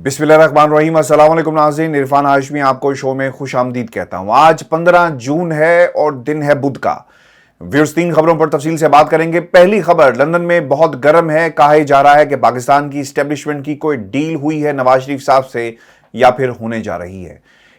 بسم اللہ الرحمن الرحیم۔ السلام علیکم ناظرین، عرفان ہاشمی آپ کو شو میں خوش آمدید کہتا ہوں۔ آج 15 جون ہے اور دن ہے بدھ کا۔ ویورز 3 خبروں پر تفصیل سے بات کریں گے۔ پہلی خبر لندن میں بہت گرم ہے، کہا جا رہا ہے کہ پاکستان کی اسٹیبلشمنٹ کی کوئی ڈیل ہوئی ہے نواز شریف صاحب سے یا پھر ہونے جا رہی ہے۔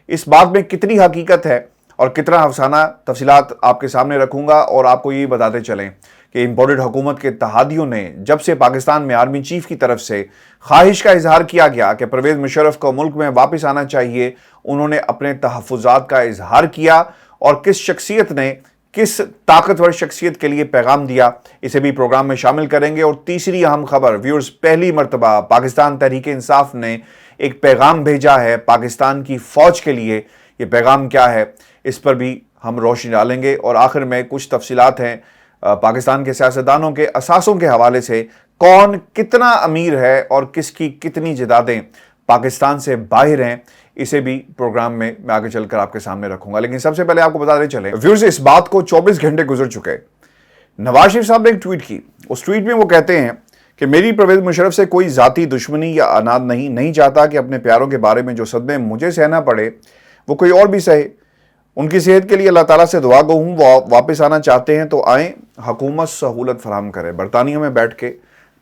اس بات میں کتنی حقیقت ہے اور کتنا افسانہ، تفصیلات آپ کے سامنے رکھوں گا اور آپ کو یہ بتاتے چلیں کہ امپورٹڈ حکومت کے اتحادیوں نے جب سے پاکستان میں آرمی چیف کی طرف سے خواہش کا اظہار کیا گیا کہ پرویز مشرف کو ملک میں واپس آنا چاہیے، انہوں نے اپنے تحفظات کا اظہار کیا اور کس شخصیت نے کس طاقتور شخصیت کے لیے پیغام دیا، اسے بھی پروگرام میں شامل کریں گے۔ اور تیسری اہم خبر ویورز، پہلی مرتبہ پاکستان تحریک انصاف نے ایک پیغام بھیجا ہے پاکستان کی فوج کے لیے۔ یہ پیغام کیا ہے اس پر بھی ہم روشنی ڈالیں گے، اور آخر میں کچھ تفصیلات ہیں پاکستان کے سیاستدانوں کے اثاثوں کے حوالے سے، کون کتنا امیر ہے اور کس کی کتنی جائیدادیں پاکستان سے باہر ہیں، اسے بھی پروگرام میں آگے چل کر آپ کے سامنے رکھوں گا۔ لیکن سب سے پہلے آپ کو بتاتے چلیں ویورز، اس بات کو 24 گھنٹے گزر چکے۔ نواز شریف صاحب نے ایک ٹویٹ کی، اس ٹویٹ میں وہ کہتے ہیں کہ میری پرویز مشرف سے کوئی ذاتی دشمنی یا عناد نہیں چاہتا کہ اپنے پیاروں کے بارے میں جو صدمے مجھے سہنا پڑے وہ کوئی اور بھی سہے۔ ان کی صحت کے لیے اللہ تعالیٰ سے دعا گو ہوں، وہ واپس آنا چاہتے ہیں تو آئیں، حکومت سہولت فراہم کرے۔ برطانیہ میں بیٹھ کے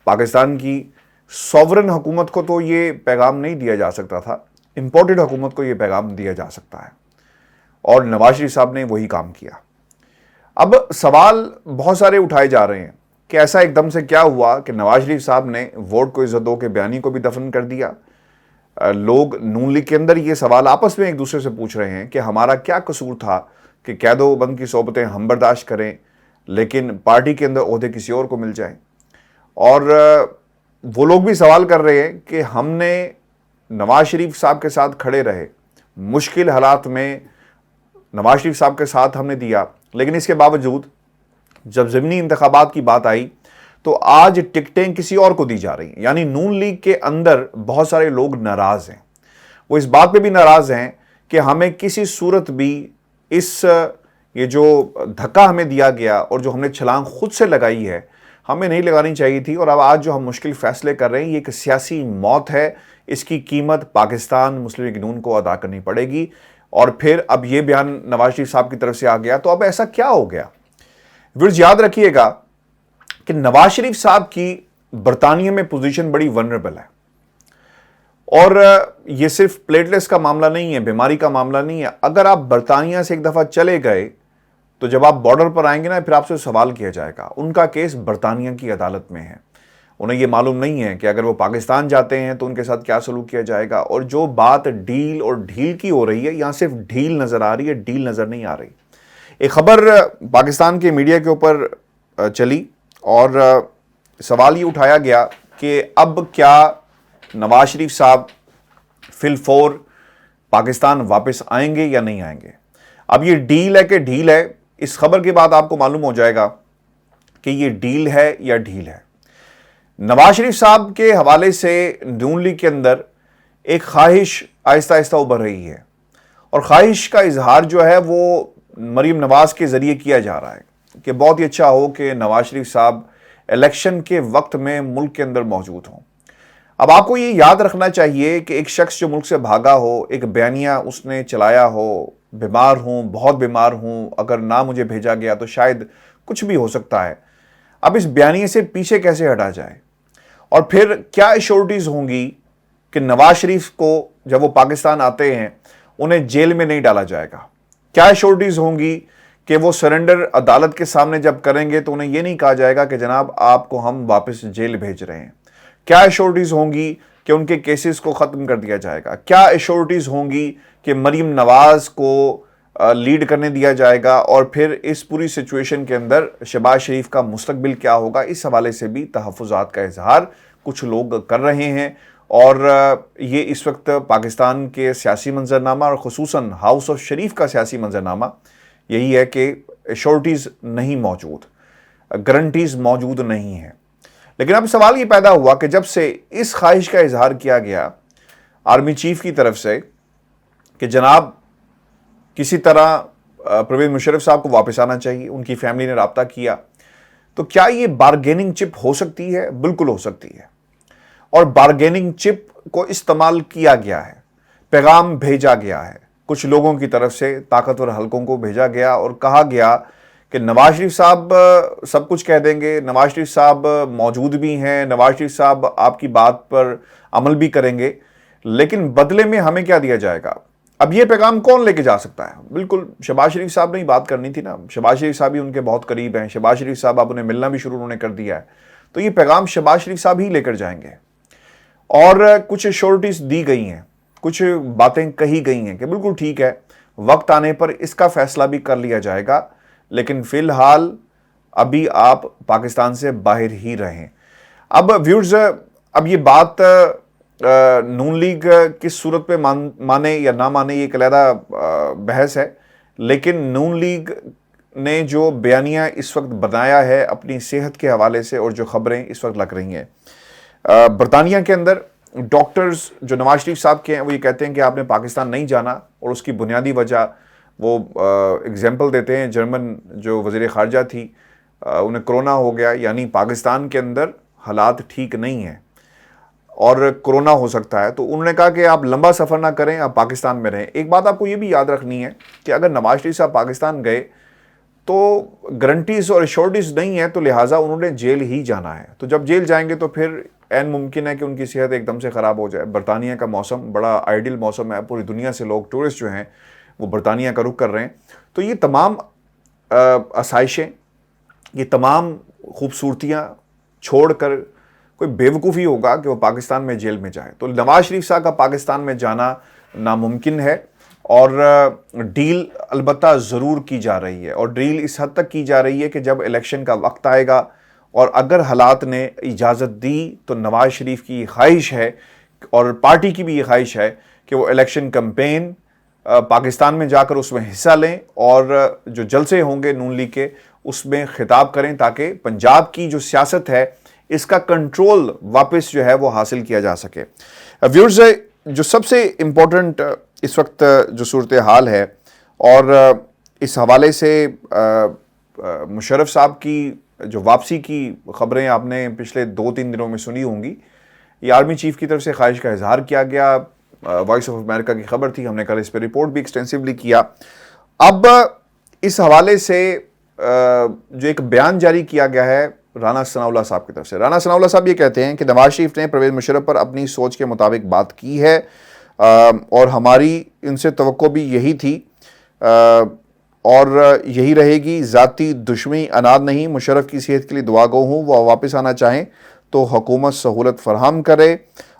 پاکستان کی سوورن حکومت کو تو یہ پیغام نہیں دیا جا سکتا تھا، امپورٹڈ حکومت کو یہ پیغام دیا جا سکتا ہے، اور نواز شریف صاحب نے وہی کام کیا۔ اب سوال بہت سارے اٹھائے جا رہے ہیں کہ ایسا ایک دم سے کیا ہوا کہ نواز شریف صاحب نے ووٹ کو عزت دو کے بیانی کو بھی دفن کر دیا۔ لوگ نون لیگ کے اندر یہ سوال آپس میں ایک دوسرے سے پوچھ رہے ہیں کہ ہمارا کیا قصور تھا کہ قید و بند کی صحبتیں ہم برداشت کریں لیکن پارٹی کے اندر عہدے کسی اور کو مل جائیں۔ اور وہ لوگ بھی سوال کر رہے ہیں کہ ہم نے نواز شریف صاحب کے ساتھ کھڑے رہے، مشکل حالات میں نواز شریف صاحب کے ساتھ ہم نے دیا، لیکن اس کے باوجود جب ضمنی انتخابات کی بات آئی تو آج ٹکٹیں کسی اور کو دی جا رہی ہیں۔ یعنی نون لیگ کے اندر بہت سارے لوگ ناراض ہیں، وہ اس بات پہ بھی ناراض ہیں کہ ہمیں کسی صورت بھی یہ جو دھکا ہمیں دیا گیا اور جو ہم نے چھلانگ خود سے لگائی ہے ہمیں نہیں لگانی چاہیے تھی، اور اب آج جو ہم مشکل فیصلے کر رہے ہیں یہ ایک سیاسی موت ہے، اس کی قیمت پاکستان مسلم لیگ نون کو ادا کرنی پڑے گی۔ اور پھر اب یہ بیان نواز شریف صاحب کی طرف سے آ گیا تو اب ایسا کیا ہو گیا؟ ویورز یاد رکھیے گا کہ نواز شریف صاحب کی برطانیہ میں پوزیشن بڑی ونربل ہے، اور یہ صرف پلیٹلیٹس کا معاملہ نہیں ہے، بیماری کا معاملہ نہیں ہے۔ اگر آپ برطانیہ سے ایک دفعہ چلے گئے تو جب آپ بارڈر پر آئیں گے نا، پھر آپ سے سوال کیا جائے گا۔ ان کا کیس برطانیہ کی عدالت میں ہے، انہیں یہ معلوم نہیں ہے کہ اگر وہ پاکستان جاتے ہیں تو ان کے ساتھ کیا سلوک کیا جائے گا۔ اور جو بات ڈیل اور ڈھیل کی ہو رہی ہے، یہاں صرف ڈھیل نظر آ رہی ہے، ڈیل نظر نہیں آ رہی۔ ایک خبر پاکستان کے میڈیا کے اوپر چلی اور سوال یہ اٹھایا گیا کہ اب کیا نواز شریف صاحب فی الفور پاکستان واپس آئیں گے یا نہیں آئیں گے؟ اب یہ ڈیل ہے کہ ڈھیل ہے، اس خبر کے بعد آپ کو معلوم ہو جائے گا کہ یہ ڈیل ہے یا ڈھیل ہے۔ نواز شریف صاحب کے حوالے سے نون لیگ کے اندر ایک خواہش آہستہ آہستہ ابھر رہی ہے، اور خواہش کا اظہار جو ہے وہ مریم نواز کے ذریعے کیا جا رہا ہے کہ بہت ہی اچھا ہو کہ نواز شریف صاحب الیکشن کے وقت میں ملک کے اندر موجود ہوں۔ اب آپ کو یہ یاد رکھنا چاہیے کہ ایک شخص جو ملک سے بھاگا ہو، ایک بیانیہ اس نے چلایا ہو، بیمار ہوں، بہت بیمار ہوں، اگر نہ مجھے بھیجا گیا تو شاید کچھ بھی ہو سکتا ہے۔ اب اس بیانیے سے پیچھے کیسے ہٹا جائے، اور پھر کیا ایشورٹیز ہوں گی کہ نواز شریف کو جب وہ پاکستان آتے ہیں انہیں جیل میں نہیں ڈالا جائے گا؟ کیا ایشورٹیز ہوں گی کہ وہ سرنڈر عدالت کے سامنے جب کریں گے تو انہیں یہ نہیں کہا جائے گا کہ جناب آپ کو ہم واپس جیل بھیج رہے ہیں؟ کیا ایشورٹیز ہوں گی کہ ان کے کیسز کو ختم کر دیا جائے گا؟ کیا ایشورٹیز ہوں گی کہ مریم نواز کو لیڈ کرنے دیا جائے گا؟ اور پھر اس پوری سچویشن کے اندر شہباز شریف کا مستقبل کیا ہوگا؟ اس حوالے سے بھی تحفظات کا اظہار کچھ لوگ کر رہے ہیں، اور یہ اس وقت پاکستان کے سیاسی منظرنامہ اور خصوصاً ہاؤس آف شریف کا سیاسی منظرنامہ یہی ہے کہ ایشورٹیز نہیں موجود، گارنٹیز موجود نہیں ہیں۔ لیکن اب سوال یہ پیدا ہوا کہ جب سے اس خواہش کا اظہار کیا گیا آرمی چیف کی طرف سے کہ جناب کسی طرح پرویز مشرف صاحب کو واپس آنا چاہیے، ان کی فیملی نے رابطہ کیا، تو کیا یہ بارگیننگ چپ ہو سکتی ہے؟ بالکل ہو سکتی ہے۔ اور بارگیننگ چپ کو استعمال کیا گیا ہے، پیغام بھیجا گیا ہے کچھ لوگوں کی طرف سے، طاقتور حلقوں کو بھیجا گیا اور کہا گیا کہ نواز شریف صاحب سب کچھ کہہ دیں گے، نواز شریف صاحب موجود بھی ہیں، نواز شریف صاحب آپ کی بات پر عمل بھی کریں گے، لیکن بدلے میں ہمیں کیا دیا جائے گا۔ اب یہ پیغام کون لے کے جا سکتا ہے؟ بالکل شہباز شریف صاحب نے ہی بات کرنی تھی نا، شہباز شریف صاحب ہی ان کے بہت قریب ہیں، شہباز شریف صاحب اب انہیں ملنا بھی شروع انہوں نے کر دیا ہے، تو یہ پیغام شہباز شریف صاحب ہی لے کر جائیں گے۔ اور کچھ شورٹیز دی گئی ہیں، کچھ باتیں کہی گئی ہیں کہ بالکل ٹھیک ہے، وقت آنے پر اس کا فیصلہ بھی کر لیا جائے گا، لیکن فی الحال ابھی آپ پاکستان سے باہر ہی رہیں۔ اب ویورز، اب یہ بات نون لیگ کس صورت پہ مانے یا نہ مانے یہ ایک علیحدہ بحث ہے، لیکن نون لیگ نے جو بیانیہ اس وقت بنایا ہے اپنی صحت کے حوالے سے اور جو خبریں اس وقت لگ رہی ہیں برطانیہ کے اندر، ڈاکٹرز جو نواز شریف صاحب کے ہیں وہ یہ کہتے ہیں کہ آپ نے پاکستان نہیں جانا، اور اس کی بنیادی وجہ وہ اگزامپل دیتے ہیں، جرمن جو وزیر خارجہ تھی انہیں کرونا ہو گیا، یعنی پاکستان کے اندر حالات ٹھیک نہیں ہیں اور کرونا ہو سکتا ہے، تو انہوں نے کہا کہ آپ لمبا سفر نہ کریں، آپ پاکستان میں رہیں۔ ایک بات آپ کو یہ بھی یاد رکھنی ہے کہ اگر نواز شریف صاحب پاکستان گئے تو گارنٹیز اور ایشورٹیز نہیں ہے، تو لہٰذا انہوں نے جیل ہی جانا ہے، تو جب جیل جائیں گے تو پھر عین ممکن ہے کہ ان کی صحت ایک دم سے خراب ہو جائے۔ برطانیہ کا موسم بڑا آئیڈیل موسم ہے، پوری دنیا سے لوگ ٹورسٹ جو ہیں وہ برطانیہ کا رخ کر رہے ہیں، تو یہ تمام آسائشیں، یہ تمام خوبصورتیاں چھوڑ کر کوئی بیوقوفی ہوگا کہ وہ پاکستان میں جیل میں جائے۔ تو نواز شریف صاحب کا پاکستان میں جانا ناممکن ہے، اور ڈیل البتہ ضرور کی جا رہی ہے، اور ڈیل اس حد تک کی جا رہی ہے کہ جب الیکشن کا وقت آئے گا اور اگر حالات نے اجازت دی تو نواز شریف کی یہ خواہش ہے اور پارٹی کی بھی یہ خواہش ہے کہ وہ الیکشن کمپین پاکستان میں جا کر اس میں حصہ لیں، اور جو جلسے ہوں گے نون لیگ کے اس میں خطاب کریں، تاکہ پنجاب کی جو سیاست ہے اس کا کنٹرول واپس جو ہے وہ حاصل کیا جا سکے۔ ویورز، جو سب سے امپورٹنٹ اس وقت جو صورتحال ہے، اور اس حوالے سے مشرف صاحب کی جو واپسی کی خبریں آپ نے پچھلے 2-3 دنوں میں سنی ہوں گی، یہ آرمی چیف کی طرف سے خواہش کا اظہار کیا گیا، وائس آف امریکہ کی خبر تھی، ہم نے کل اس پہ رپورٹ بھی ایکسٹینسیولی کیا۔ اب اس حوالے سے جو ایک بیان جاری کیا گیا ہے رانا ثناء اللہ صاحب کی طرف سے، رانا ثناء اللہ صاحب یہ کہتے ہیں کہ نواز شریف نے پرویز مشرف پر اپنی سوچ کے مطابق بات کی ہے، اور ہماری ان سے توقع بھی یہی تھی اور یہی رہے گی، ذاتی دشمنی اناد نہیں، مشرف کی صحت کے لیے دعا گو ہوں، وہ واپس آنا چاہیں تو حکومت سہولت فراہم کرے،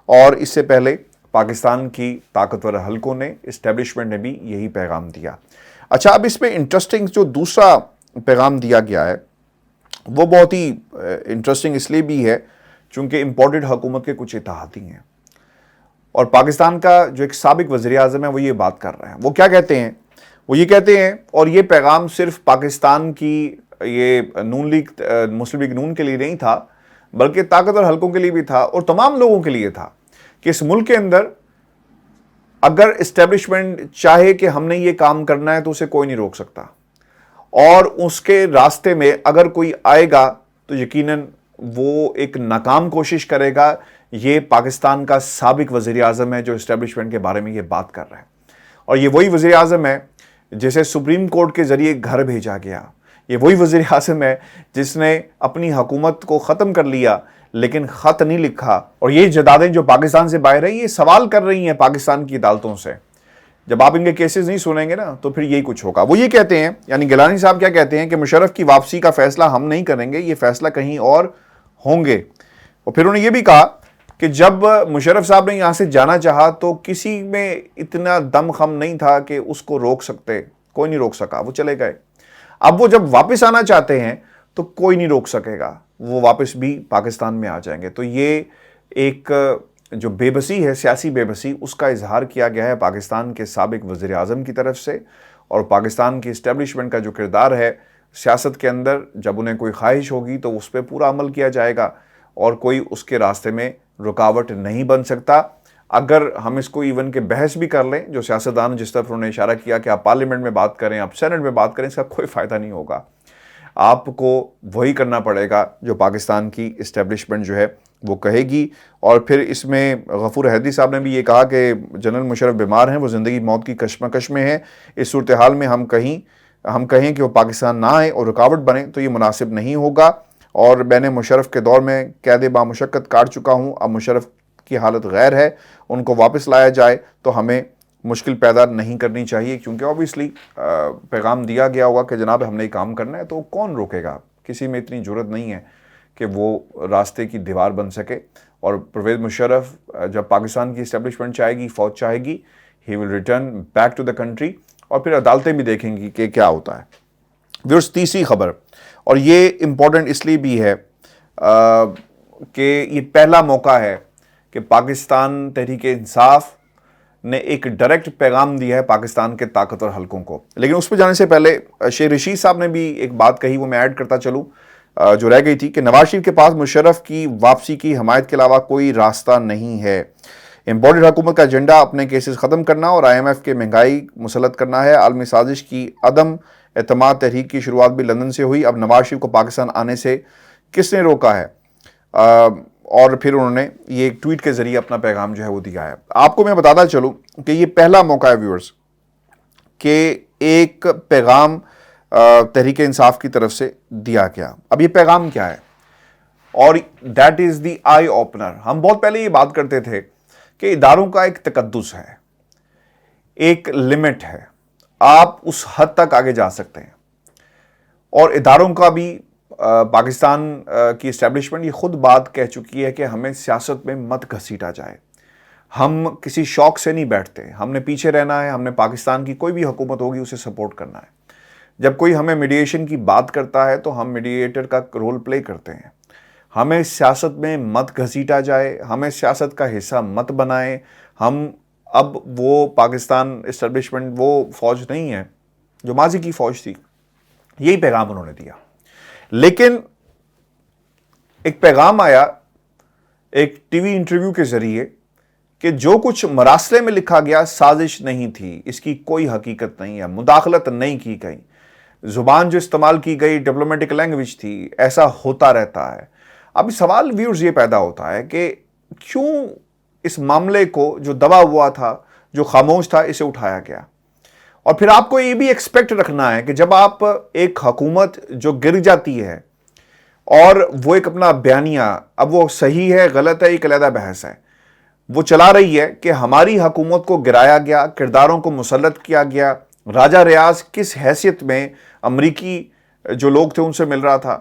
اور اس سے پہلے پاکستان کی طاقتور حلقوں نے، اسٹیبلشمنٹ نے بھی یہی پیغام دیا۔ اچھا، اب اس میں انٹرسٹنگ جو دوسرا پیغام دیا گیا ہے وہ بہت ہی انٹرسٹنگ اس لیے بھی ہے چونکہ امپورٹڈ حکومت کے کچھ اتحادی ہیں، اور پاکستان کا جو ایک سابق وزیر اعظم ہے وہ یہ بات کر رہے ہیں۔ وہ کیا کہتے ہیں؟ وہ یہ کہتے ہیں، اور یہ پیغام صرف پاکستان کی یہ نون لیگ مسلم لیگ نون کے لیے نہیں تھا بلکہ طاقتور حلقوں کے لیے بھی تھا اور تمام لوگوں کے لیے تھا، کہ اس ملک کے اندر اگر اسٹیبلشمنٹ چاہے کہ ہم نے یہ کام کرنا ہے تو اسے کوئی نہیں روک سکتا، اور اس کے راستے میں اگر کوئی آئے گا تو یقیناً وہ ایک ناکام کوشش کرے گا۔ یہ پاکستان کا سابق وزیر اعظم ہے جو اسٹیبلشمنٹ کے بارے میں یہ بات کر رہا ہے، اور یہ وہی وزیر اعظم ہے جسے سپریم کورٹ کے ذریعے گھر بھیجا گیا، یہ وہی وزیر اعظم ہے جس نے اپنی حکومت کو ختم کر لیا لیکن خط نہیں لکھا، اور یہ جدادیں جو پاکستان سے باہر ہیں یہ سوال کر رہی ہیں پاکستان کی عدالتوں سے۔ جب آپ ان کے کیسز نہیں سنیں گے نا تو پھر یہی کچھ ہوگا۔ وہ یہ کہتے ہیں، یعنی گیلانی صاحب کیا کہتے ہیں کہ مشرف کی واپسی کا فیصلہ ہم نہیں کریں گے، یہ فیصلہ کہیں اور ہوں گے۔ اور پھر انہوں نے یہ بھی کہا کہ جب مشرف صاحب نے یہاں سے جانا چاہا تو کسی میں اتنا دم خم نہیں تھا کہ اس کو روک سکتے، کوئی نہیں روک سکا، وہ چلے گئے۔ اب وہ جب واپس آنا چاہتے ہیں تو کوئی نہیں روک سکے گا، وہ واپس بھی پاکستان میں آ جائیں گے۔ تو یہ ایک جو بے بسی ہے، سیاسی بے بسی، اس کا اظہار کیا گیا ہے پاکستان کے سابق وزیر اعظم کی طرف سے، اور پاکستان کی اسٹیبلشمنٹ کا جو کردار ہے سیاست کے اندر، جب انہیں کوئی خواہش ہوگی تو اس پہ پورا عمل کیا جائے گا، اور کوئی اس کے راستے میں رکاوٹ نہیں بن سکتا۔ اگر ہم اس کو ایون کے بحث بھی کر لیں، جو سیاستدان جس طرف انہوں نے اشارہ کیا کہ آپ پارلیمنٹ میں بات کریں، آپ سینٹ میں بات کریں، اس کا کوئی فائدہ نہیں ہوگا۔ آپ کو وہی کرنا پڑے گا جو پاکستان کی اسٹیبلشمنٹ جو ہے وہ کہے گی. اور پھر اس میں غفور حیدری صاحب نے بھی یہ کہا کہ جنرل مشرف بیمار ہیں, وہ زندگی موت کی کشمکش میں ہیں. اس صورتحال میں ہم کہیں کہ وہ پاکستان نہ آئیں اور رکاوٹ بنیں تو یہ مناسب نہیں ہوگا. اور میں نے مشرف کے دور میں قید بامشقت کاٹ چکا ہوں, اب مشرف کی حالت غیر ہے, ان کو واپس لایا جائے تو ہمیں مشکل پیدا نہیں کرنی چاہیے, کیونکہ اوبیسلی پیغام دیا گیا ہوگا کہ جناب ہم نے یہ کام کرنا ہے, تو کون روکے گا؟ کسی میں اتنی جرت نہیں ہے کہ وہ راستے کی دیوار بن سکے. اور پرویز مشرف جب پاکستان کی اسٹیبلشمنٹ چاہے گی, فوج چاہے گی, he will return back to the country, اور پھر عدالتیں بھی دیکھیں گی کہ کیا ہوتا ہے. ویورز, تیسری خبر, اور یہ امپورٹنٹ اس لیے بھی ہے کہ یہ پہلا موقع ہے کہ پاکستان تحریک انصاف نے ایک ڈائریکٹ پیغام دیا ہے پاکستان کے طاقتور حلقوں کو. لیکن اس پہ جانے سے پہلے شیخ رشید صاحب نے بھی ایک بات کہی, وہ میں ایڈ کرتا چلوں, جو رہ گئی تھی, کہ نواز شریف کے پاس مشرف کی واپسی کی حمایت کے علاوہ کوئی راستہ نہیں ہے. امپورٹڈ حکومت کا ایجنڈا اپنے کیسز ختم کرنا اور IMF کے مہنگائی مسلط کرنا ہے. عالمی سازش کی عدم اعتماد تحریک کی شروعات بھی لندن سے ہوئی, اب نواز شریف کو پاکستان آنے سے کس نے روکا ہے؟ اور پھر انہوں نے یہ ایک ٹویٹ کے ذریعے اپنا پیغام جو ہے وہ دیا ہے. آپ کو میں بتاتا چلوں کہ یہ پہلا موقع ہے ویورز کہ ایک پیغام تحریک انصاف کی طرف سے دیا گیا. اب یہ پیغام کیا ہے؟ اور that is the eye opener. ہم بہت پہلے یہ بات کرتے تھے کہ اداروں کا ایک تقدس ہے, ایک لمٹ ہے, آپ اس حد تک آگے جا سکتے ہیں. اور اداروں کا بھی پاکستان کی اسٹیبلشمنٹ یہ خود بات کہہ چکی ہے کہ ہمیں سیاست میں مت گھسیٹا جائے. ہم کسی شوق سے نہیں بیٹھتے, ہم نے پیچھے رہنا ہے, ہم نے پاکستان کی کوئی بھی حکومت ہوگی اسے سپورٹ کرنا ہے. جب کوئی ہمیں میڈیشن کی بات کرتا ہے تو ہم میڈیٹر کا رول پلے کرتے ہیں. ہمیں سیاست میں مت گھسیٹا جائے, ہمیں سیاست کا حصہ مت بنائیں. ہم اب وہ پاکستان اسٹیبلشمنٹ وہ فوج نہیں ہے جو ماضی کی فوج تھی. یہی پیغام انہوں نے دیا. لیکن ایک پیغام آیا ایک ٹی وی انٹرویو کے ذریعے کہ جو کچھ مراسلے میں لکھا گیا سازش نہیں تھی, اس کی کوئی حقیقت نہیں ہے, مداخلت نہیں کی گئی, زبان جو استعمال کی گئی ڈپلومیٹک لینگویج تھی, ایسا ہوتا رہتا ہے. اب سوال ویورز یہ پیدا ہوتا ہے کہ کیوں اس معاملے کو جو دبا ہوا تھا, جو خاموش تھا, اسے اٹھایا گیا. اور پھر آپ کو یہ بھی ایکسپیکٹ رکھنا ہے کہ جب آپ ایک حکومت جو گر جاتی ہے اور وہ ایک اپنا بیانیہ, اب وہ صحیح ہے غلط ہے ایک علیحدہ بحث ہے, وہ چلا رہی ہے کہ ہماری حکومت کو گرایا گیا, کرداروں کو مسلط کیا گیا. راجہ ریاض کس حیثیت میں امریکی جو لوگ تھے ان سے مل رہا تھا,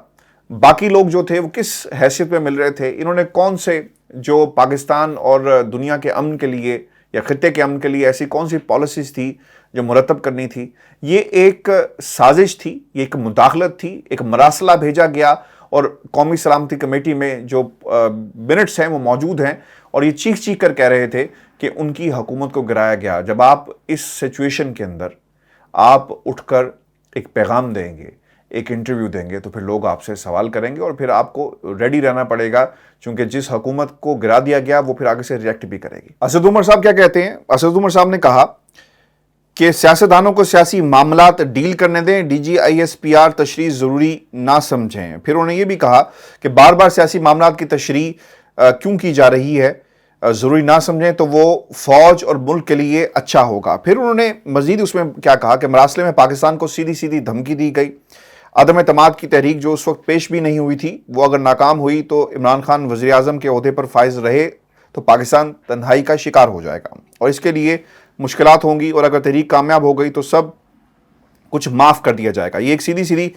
باقی لوگ جو تھے وہ کس حیثیت میں مل رہے تھے, انہوں نے کون سے جو پاکستان اور دنیا کے امن کے لیے یا خطے کے امن کے لیے ایسی کون سی پالیسیز تھی جو مرتب کرنی تھی. یہ ایک سازش تھی, یہ ایک مداخلت تھی, ایک مراسلہ بھیجا گیا. اور قومی سلامتی کمیٹی میں جو منٹس ہیں وہ موجود ہیں, اور یہ چیخ کر کہہ رہے تھے کہ ان کی حکومت کو گرایا گیا. جب آپ اس سچویشن کے اندر آپ اٹھ کر ایک پیغام دیں گے, ایک انٹرویو دیں گے, تو پھر لوگ آپ سے سوال کریں گے اور پھر آپ کو ریڈی رہنا پڑے گا, چونکہ جس حکومت کو گرا دیا گیا وہ پھر آگے سے ریئیکٹ بھی کرے گی. اسد عمر صاحب کیا کہتے ہیں؟ اسد عمر صاحب نے کہا کہ سیاستدانوں کو سیاسی معاملات ڈیل کرنے دیں, DGISPR تشریح ضروری نہ سمجھیں. پھر انہوں نے یہ بھی کہا کہ بار بار سیاسی معاملات کی تشریح کیوں کی جا رہی ہے, ضروری نہ سمجھیں تو وہ فوج اور ملک کے لیے اچھا ہوگا. پھر انہوں نے مزید اس میں کیا کہا کہ مراسلے میں پاکستان کو سیدھی دھمکی دی گئی. عدم اعتماد کی تحریک جو اس وقت پیش بھی نہیں ہوئی تھی, وہ اگر ناکام ہوئی تو عمران خان وزیر اعظم کے عہدے پر فائز رہے تو پاکستان تنہائی کا شکار ہو جائے گا اور اس کے لیے مشکلات ہوں گی, اور اگر تحریک کامیاب ہو گئی تو سب کچھ معاف کر دیا جائے گا. یہ ایک سیدھی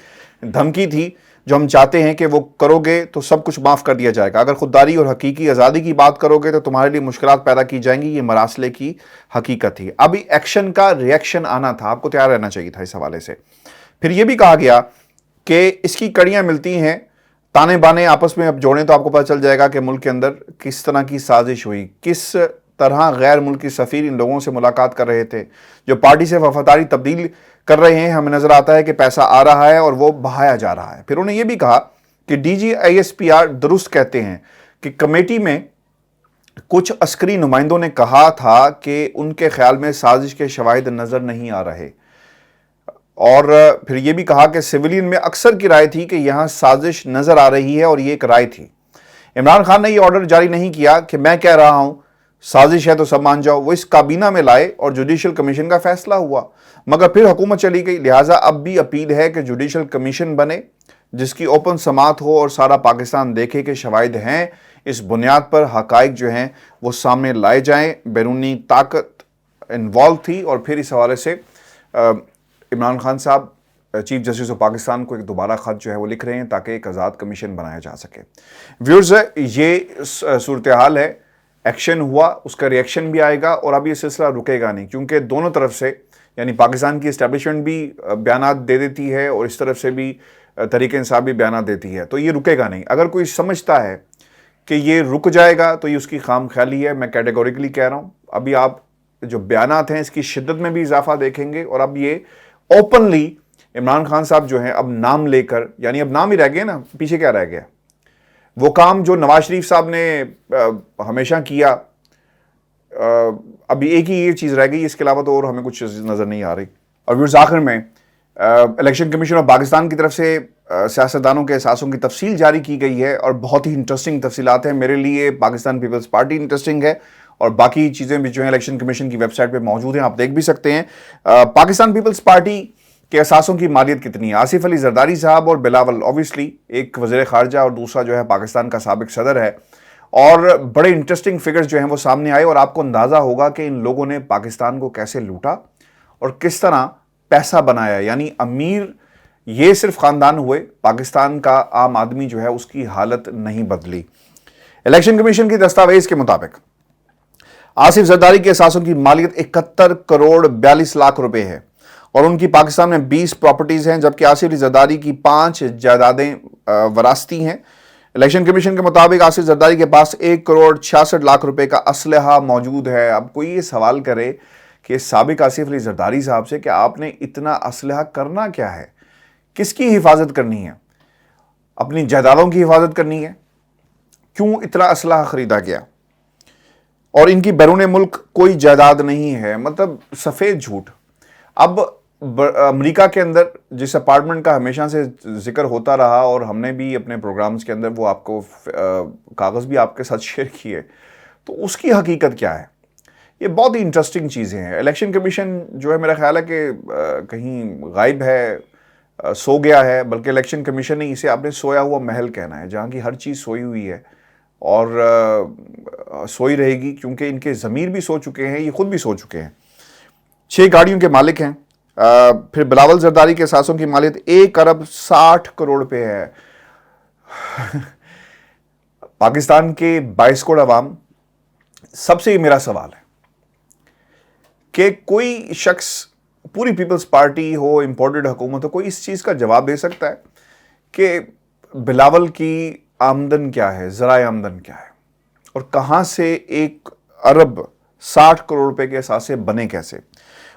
دھمکی تھی جو ہم چاہتے ہیں کہ وہ کرو گے تو سب کچھ معاف کر دیا جائے گا. اگر خودداری اور حقیقی آزادی کی بات کرو گے تو تمہارے لیے مشکلات پیدا کی جائیں گی. یہ مراسلے کی حقیقت تھی. ابھی ایکشن کا ریئیکشن آنا تھا, آپ کو تیار رہنا چاہیے تھا اس حوالے سے. پھر یہ بھی کہا گیا کہ اس کی کڑیاں ملتی ہیں, تانے بانے آپس میں اب جوڑیں تو آپ کو پتہ چل جائے گا کہ ملک کے اندر کس طرح کی سازش ہوئی, کس طرح غیر ملکی سفیر ان لوگوں سے ملاقات کر رہے تھے جو پارٹی سے وفاداری تبدیل کر رہے ہیں. ہمیں نظر آتا ہے کہ پیسہ آ رہا ہے اور وہ بہایا جا رہا ہے. پھر انہوں نے یہ بھی کہا کہ DGISPR درست کہتے ہیں کہ کمیٹی میں کچھ عسکری نمائندوں نے کہا تھا کہ ان کے خیال میں سازش کے شواہد نظر نہیں آ رہے, اور پھر یہ بھی کہا کہ سویلین میں اکثر کی رائے تھی کہ یہاں سازش نظر آ رہی ہے, اور یہ ایک رائے تھی. عمران خان نے یہ آرڈر جاری نہیں کیا کہ میں کہہ رہا ہوں سازش ہے تو سب مان جاؤ، وہ اس کابینہ میں لائے اور جوڈیشل کمیشن کا فیصلہ ہوا، مگر پھر حکومت چلی گئی۔ لہٰذا اب بھی اپیل ہے کہ جوڈیشل کمیشن بنے جس کی اوپن سماعت ہو اور سارا پاکستان دیکھے کہ شواہد ہیں، اس بنیاد پر حقائق جو ہیں وہ سامنے لائے جائیں۔ بیرونی طاقت انوالو تھی اور پھر اس حوالے سے عمران خان صاحب چیف جسٹس آف پاکستان کو ایک دوبارہ خط جو ہے وہ لکھ رہے ہیں تاکہ ایک آزاد کمیشن بنایا جا سکے۔ ویورز، یہ صورتحال ہے، ایکشن ہوا، اس کا ری ایکشن بھی آئے گا اور اب یہ سلسلہ رکے گا نہیں، کیونکہ دونوں طرف سے یعنی پاکستان کی اسٹیبلشمنٹ بھی بیانات دے دیتی ہے اور اس طرف سے بھی تحریک انصاف بھی بیانات دیتی ہے، تو یہ رکے گا نہیں۔ اگر کوئی سمجھتا ہے کہ یہ رک جائے گا تو یہ اس کی خام خیالی ہے، میں کیٹیگوریکلی کہہ رہا ہوں۔ ابھی آپ جو بیانات ہیں اس کی شدت میں بھی اضافہ دیکھیں گے اور اب یہ اوپنلی عمران خان صاحب جو ہیں اب نام لے کر، یعنی اب نام ہی رہ گیا نا، پیچھے کیا رہ گیا؟ وہ کام جو نواز شریف صاحب نے ہمیشہ کیا، ابھی ایک ہی یہ چیز رہ گئی، اس کے علاوہ تو اور ہمیں کچھ نظر نہیں آ رہی۔ اور ویورز، آخر میں الیکشن کمیشن آف پاکستان کی طرف سے سیاستدانوں کے احساسوں کی تفصیل جاری کی گئی ہے اور بہت ہی انٹرسٹنگ تفصیلات ہیں۔ میرے لیے پاکستان پیپلز پارٹی انٹرسٹنگ ہے اور باقی چیزیں بھی جو ہیں الیکشن کمیشن کی ویب سائٹ پہ موجود ہیں، آپ دیکھ بھی سکتے ہیں۔ پاکستان پیپلز پارٹی کے احساسوں کی مالیت کتنی ہے؟ آصف علی زرداری صاحب اور بلاول، اوبویسلی ایک وزیر خارجہ اور دوسرا جو ہے پاکستان کا سابق صدر ہے، اور بڑے انٹرسٹنگ فگرز جو ہیں وہ سامنے آئے اور آپ کو اندازہ ہوگا کہ ان لوگوں نے پاکستان کو کیسے لوٹا اور کس طرح پیسہ بنایا۔ یعنی امیر یہ صرف خاندان ہوئے، پاکستان کا عام آدمی جو ہے اس کی حالت نہیں بدلی۔ الیکشن کمیشن کی دستاویز کے مطابق آصف زرداری کے اثاثوں کی مالیت 71 کروڑ 42 لاکھ روپے ہے اور ان کی پاکستان میں 20 پراپرٹیز ہیں، جبکہ آصف علی زرداری کی 5 جائیدادیں وراثتی ہیں۔ الیکشن کمیشن کے مطابق آصف زرداری کے پاس 1 کروڑ 66 لاکھ روپے کا اسلحہ موجود ہے۔ اب کوئی یہ سوال کرے کہ سابق آصف علی زرداری صاحب سے کہ آپ نے اتنا اسلحہ کرنا کیا ہے؟ کس کی حفاظت کرنی ہے؟ اپنی جائیدادوں کی حفاظت کرنی ہے؟ کیوں اتنا اسلحہ خریدا گیا؟ اور ان کی بیرون ملک کوئی جائیداد نہیں ہے، مطلب سفید جھوٹ۔ اب امریکہ کے اندر جس اپارٹمنٹ کا ہمیشہ سے ذکر ہوتا رہا اور ہم نے بھی اپنے پروگرامز کے اندر وہ آپ کو کاغذ بھی آپ کے ساتھ شیئر کیے، تو اس کی حقیقت کیا ہے؟ یہ بہت ہی انٹرسٹنگ چیزیں ہیں۔ الیکشن کمیشن جو ہے میرا خیال ہے کہ کہیں غائب ہے، سو گیا ہے، بلکہ الیکشن کمیشن نے اسے آپ نے سویا ہوا محل کہنا ہے، جہاں کی ہر چیز سوئی ہوئی ہے اور سوئی رہے گی، کیونکہ ان کے ضمیر بھی سو چکے ہیں، یہ خود بھی سو چکے ہیں۔ 6 گاڑیوں کے مالک ہیں۔ پھر بلاول زرداری کے اثاثوں کی مالیت 1 ارب 60 کروڑ روپے ہے۔ پاکستان کے 22 کروڑ عوام، سب سے میرا سوال ہے کہ کوئی شخص، پوری پیپلز پارٹی ہو، امپورٹڈ حکومت ہو، کوئی اس چیز کا جواب دے سکتا ہے کہ بلاول کی آمدن کیا ہے، ذرائع آمدن کیا ہے اور کہاں سے 1 ارب 60 کروڑ روپے کے اثاثے بنے کیسے؟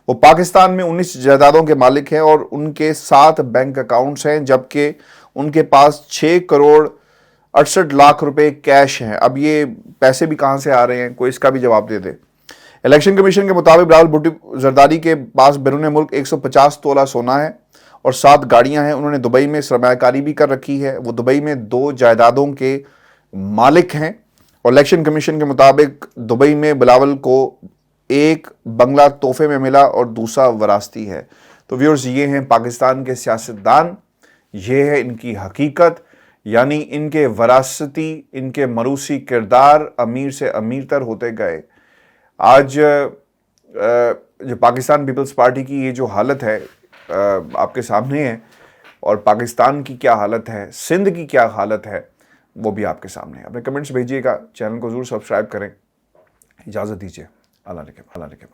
وہ پاکستان میں 19 جائیدادوں کے مالک ہیں اور ان کے 7 بینک اکاؤنٹس ہیں، جبکہ ان کے پاس 6 کروڑ 68 لاکھ روپے کیش ہیں۔ اب یہ پیسے بھی کہاں سے آ رہے ہیں؟ کوئی اس کا بھی جواب دے دے۔ الیکشن کمیشن کے مطابق بلاول بھٹو زرداری کے پاس بیرون ملک 150 تولہ سونا ہے اور 7 گاڑیاں ہیں۔ انہوں نے دبئی میں سرمایہ کاری بھی کر رکھی ہے، وہ دبئی میں 2 جائیدادوں کے مالک ہیں اور الیکشن کمیشن کے مطابق دبئی میں بلاول کو ایک بنگلہ تحفے میں ملا اور دوسرا وراثتی ہے۔ تو ویورز، یہ ہیں پاکستان کے سیاستدان، یہ ہے ان کی حقیقت، یعنی ان کے وراثتی، ان کے موروثی کردار امیر سے امیر تر ہوتے گئے۔ آج جو پاکستان پیپلز پارٹی کی یہ جو حالت ہے آپ کے سامنے ہے، اور پاکستان کی کیا حالت ہے، سندھ کی کیا حالت ہے، وہ بھی آپ کے سامنے ہے۔ اپنے کمنٹس بھیجیے گا، چینل کو ضرور سبسکرائب کریں۔ اجازت دیجیے، اللہ نے